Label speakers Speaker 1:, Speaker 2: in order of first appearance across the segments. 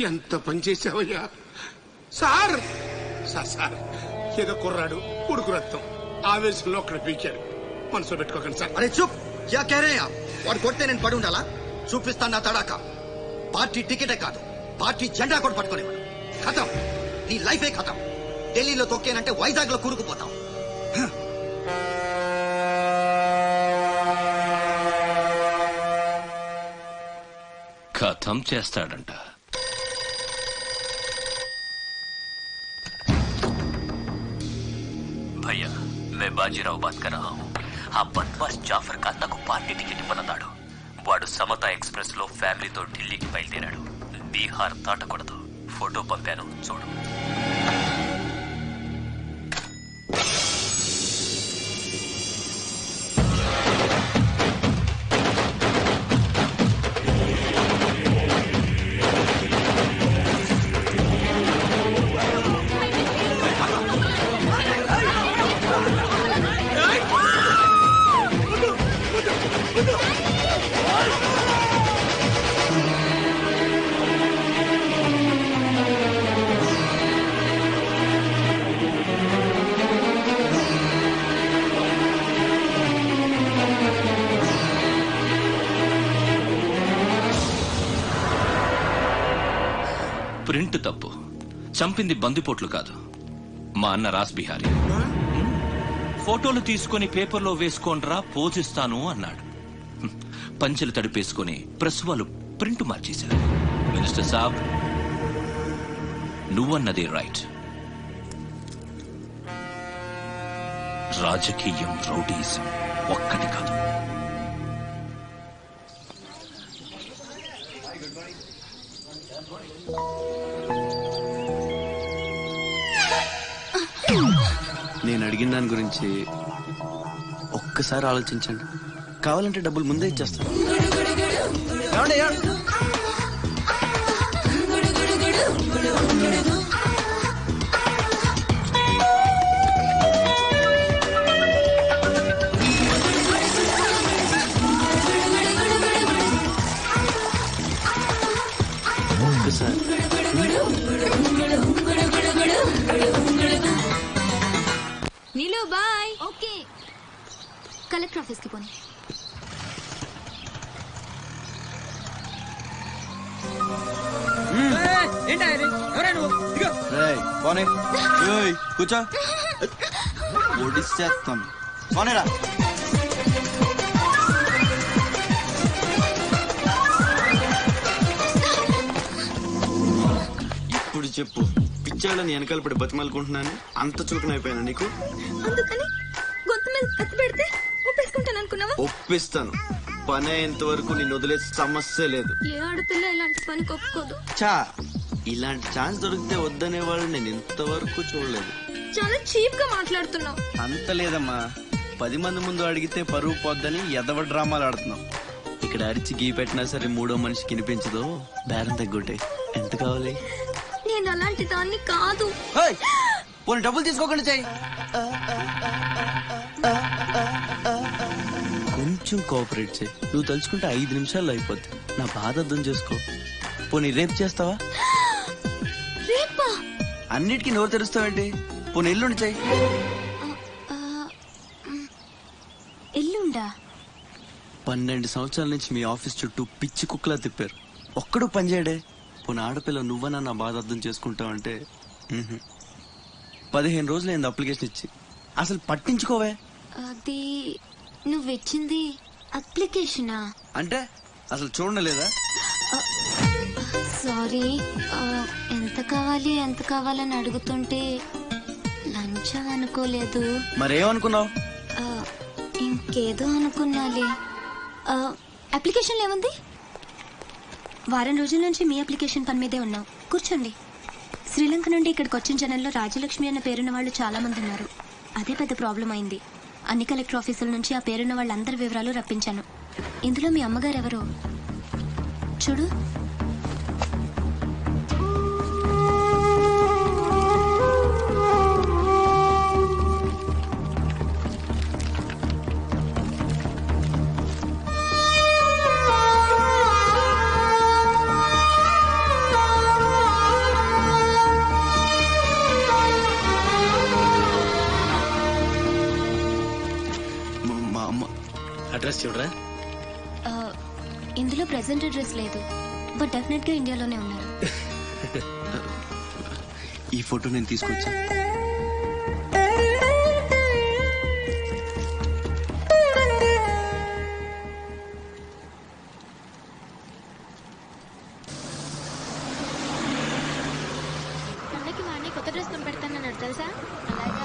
Speaker 1: ఎంత పని చేసావయ్యా sir. Sir sir ఏదో కుర్రాడు ఉడుకు రక్తం ఆవేశంలో అక్కడ పీకాడు. మనసులో పెట్టుకోకండి సార్.
Speaker 2: అరే చూప్ యా కేరేయా. వాడు కొడితే నేను పడి ఉండాలా? చూపిస్తాను నా తడాక. పార్టీ టికెటే కాదు, పార్టీ జెండా కూడా పట్టుకునేవాడు. ఖతం, నీ లైఫే ఖతం. ఢిల్లీలో తొక్కేనంటే వైజాగ్ లో కూరుకుపోతాం.
Speaker 3: ఖతం చేస్తాడంట.
Speaker 4: भैया मैं बाजीराव बात कर रहा हूँ. ఆ బద్మాష్ జాఫర్ ఖాన్ నాకు పార్టీ టికెట్ ఇవ్వనన్నాడు. వాడు సమతా ఎక్స్ప్రెస్ లో ఫ్యామిలీతో ఢిల్లీకి బయలుదేరాడు. బీహార్ దాటకూడదు. ఫోటో పంపాను చూడు.
Speaker 3: ప్రింట్ తప్పు. చంపింది బందిపోట్లు కాదు, మా అన్న రాస్ బిహారీ. ఫోటోలు తీసుకుని పేపర్లో వేసుకోండ్రా పోజిస్తాను అన్నాడు. పంచెలు తడిపేసుకుని ప్రెస్ వాళ్ళు ప్రింట్ మార్చేశారు. మినిస్టర్ సాబ్, నువ్వన్నదే రైట్. రాజకీయం రౌడీజం ఒక్కటి కాదు.
Speaker 5: నేను అడిగిన దాని గురించి ఒక్కసారి ఆలోచించండి. కావాలంటే డబ్బులు ముందే ఇచ్చేస్తాను. ఒక్కసారి
Speaker 6: నీలు బాయ్. ఓకే, కలెక్టర్ ఆఫీస్ కి పోనీ.
Speaker 5: కూర్చో, ఒడిసేస్తాను. పోనేరా. ఇప్పుడు చెప్పు, పిచ్చాళ్ళని వెనకాల పడి బతిమాలుకుంటున్నాను. అంత చులకనైపోయాను నీకు.
Speaker 6: అందుకని గొంతు మీద కత్తి పెడితే ఒప్పేసుకుంటాను అనుకున్నావా?
Speaker 5: ఒప్పిస్తాను. పని అయ్యేంత వరకు నేను వదిలే సమస్య లేదు.
Speaker 6: ఏ ఆడపిల్ల ఇలాంటి పని ఒప్పుకోదు.
Speaker 5: చా, ఇలాంటి ఛాన్స్ దొరికితే వద్దనే వాళ్ళు నేను ఇంతవరకు చూడలేదు.
Speaker 6: చాలా చీప్ గా మాట్లాడుతున్నావు.
Speaker 5: అంత లేదమ్మా, 10 మంది ముందు అడిగితే పరువు పోద్దని ఎదవ డ్రామాలు ఆడుతున్నావు. ఇక్కడ అరిచి గీ పెట్టినా సరే మూడో మనిషికి వినిపించదు. బేరం తగ్గొట్టే. ఎంత కావాలి?
Speaker 6: నేను అలాంటి దాన్ని కాదు.
Speaker 5: పోనీ డబ్బులు తీసుకోకుండా చెయ్యి. కొంచెం కోఆపరేట్ చేయి. నువ్వు తలుచుకుంటే 5 నిమిషాల్లో అయిపోద్ది. నా బాధ అర్థం చేసుకో. పోనీ రేపు చేస్తావా?
Speaker 6: రేపా?
Speaker 5: అన్నిటికీ నోరు తెరుస్తావేంటి? పోనీ ఎల్లుండి చెయ్యి.
Speaker 6: ఎల్లుండా?
Speaker 5: 12 సంవత్సరాల నుంచి మీ ఆఫీస్ చుట్టూ పిచ్చి కుక్కలా తిప్పారు. ఒక్కడూ పనిచేయడే. పోనీ ఆడపిల్ల నువ్వన్నా నా బాధ అర్థం చేసుకుంటావంటే 15 రోజులైంది అప్లికేషన్ ఇచ్చి. అసలు పట్టించుకోవే.
Speaker 6: అది నువ్విచ్చింది అప్లికేషనా?
Speaker 5: అంటే అసలు చూడలేదా?
Speaker 6: సారీ, ఎంత కావాలని అడుగుతుంటే లంచం అనుకోలేదు.
Speaker 5: మరేమనుకున్నావు?
Speaker 6: ఇంకేదో అనుకున్నాలే. అప్లికేషన్ ఏముంది? వారం రోజుల నుంచి మీ అప్లికేషన్ పని మీదే ఉన్నాం. కూర్చోండి. శ్రీలంక నుండి ఇక్కడికి వచ్చిన జనంలో రాజలక్ష్మి అన్న పేరున్న వాళ్ళు చాలా మంది ఉన్నారు. అదే పెద్ద ప్రాబ్లం అయింది. అన్ని కలెక్టర్ ఆఫీసుల నుంచి ఆ పేరున్న వాళ్ళందరి వివరాలు రప్పించాను. ఇందులో మీ అమ్మగారు ఎవరో చూడు.
Speaker 5: చూడరా.
Speaker 6: ఇందులో ప్రెసెంట్ అడ్రస్ లేదు, బట్ డెఫినెట్ గా ఇండియాలోనే ఉన్నారు.
Speaker 5: ఈ ఫోటో నేను తీసుకొచ్చా.
Speaker 6: అన్నకి మా అన్నయ్య కొత్త డ్రెస్ కొనిపెడతానన్నాడు తెలుసా. అలాగా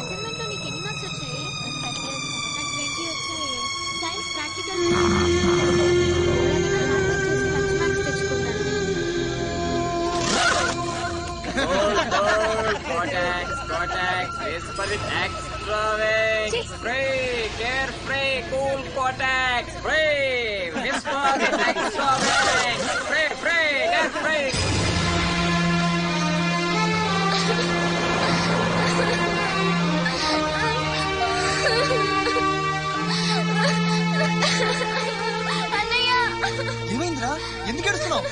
Speaker 6: అసైన్మెంట్ లో నీకు ఎన్ని మార్క్స్ వచ్చాయి? నాకు 20 వచ్చాయి. సైన్స్ ప్రాక్టికల్ మంచి మార్క్స్ తెచ్చుకుంటాను. అన్నయ్య
Speaker 2: ఏమైందిరా? ఎందుకు ఏడుస్తున్నావు?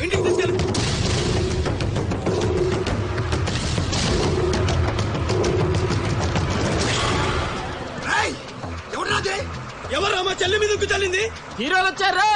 Speaker 1: ఇంటికి తీసుకెళ్ళు. ఎవరు మా చెల్లి మీద ఉక్కు చల్లింది?
Speaker 7: హీరోలు వచ్చారు.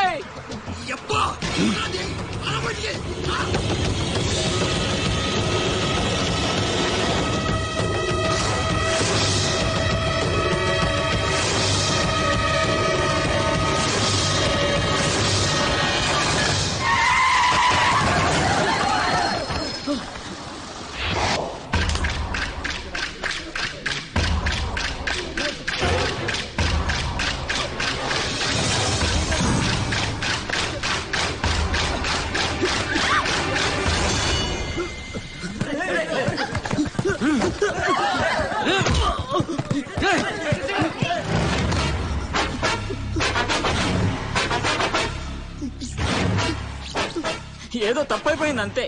Speaker 7: ఏదో తప్పైపోయింది అంతే.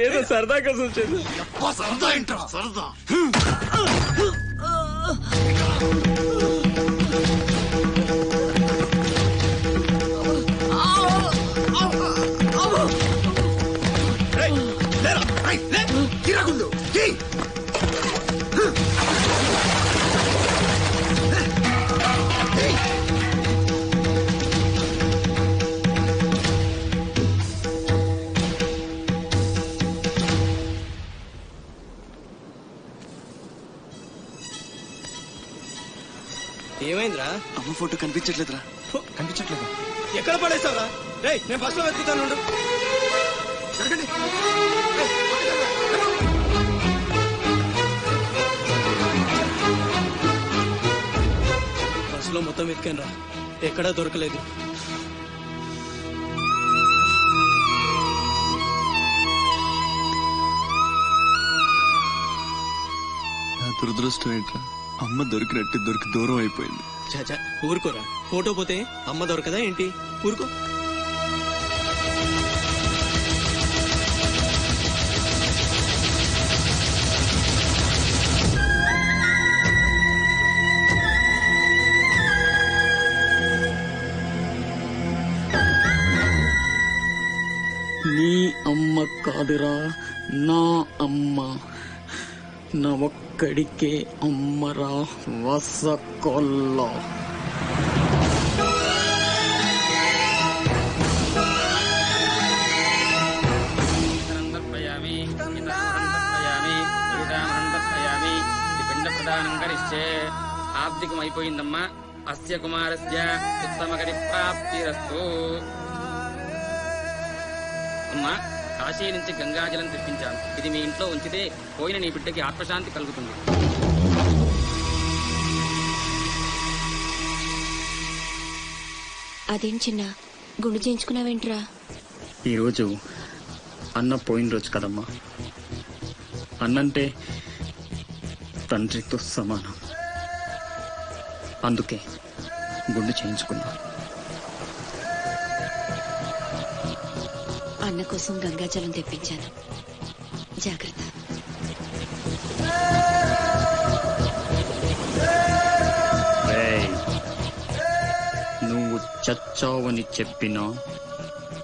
Speaker 7: ఏదో సరదాగా చూసేది.
Speaker 1: సరదా తిరగుండు.
Speaker 5: ఏమైందిరా? అమ్మ ఫోటో కనిపించట్లేదురా.
Speaker 2: కనిపించట్లేదు.
Speaker 5: ఎక్కడ పడేసావురా? రేయ్, నేను బస్ లో వెతుకుతాను. బస్సులో మొత్తం వెతికాను రా, ఎక్కడా దొరకలేదు. నా దురదృష్టం ఏంట్రా, అమ్మ దొరికి దూరం అయిపోయింది. చాచా ఊరుకోరా, ఫోటో పోతే అమ్మ దొరకదా ఏంటి? ఊరుకో.
Speaker 7: నీ అమ్మ కాదురా, నా అమ్మ. నా ఒక్కడికే అమ్మరా వసకొల్ల.
Speaker 8: పిండ ప్రదానం కరిస్తే ఆబ్దికం అయిపోయిందమ్మా. అస్య కుమారస్య ఉత్తమగతి ప్రాప్తిరస్తు. అమ్మా, కాశీ నుంచి గంగాజలం తెప్పించాను. ఇది మీ ఇంట్లో ఉంచితే పోయిన నీ బిడ్డకి ఆత్మశాంతి కలుగుతుంది.
Speaker 6: అదేం చిన్న గుండు చేయించుకున్నావేంట్రా?
Speaker 7: ఈరోజు అన్న పోయిన రోజు కదమ్మా. అన్నంటే తండ్రితో సమానం. అందుకే గుండు చేయించుకున్నా.
Speaker 6: అన్న కోసం గంగాజలం తెప్పించాను, జాగ్రత్త.
Speaker 7: నువ్వు చచ్చావని చెప్పినా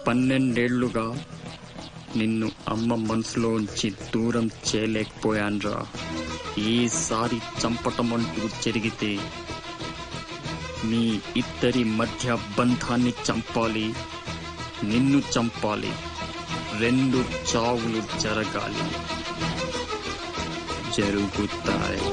Speaker 7: 12 ఏళ్లుగా నిన్ను అమ్మ మనసులోంచి దూరం చేయలేకపోయాన్రా. ఈసారి చంపటం అంటూ జరిగితే మీ ఇద్దరి మధ్య బంధాన్ని చంపాలి, నిన్ను చంపాలి. 2 చావులు జరగాలి, జరుగుతాయి.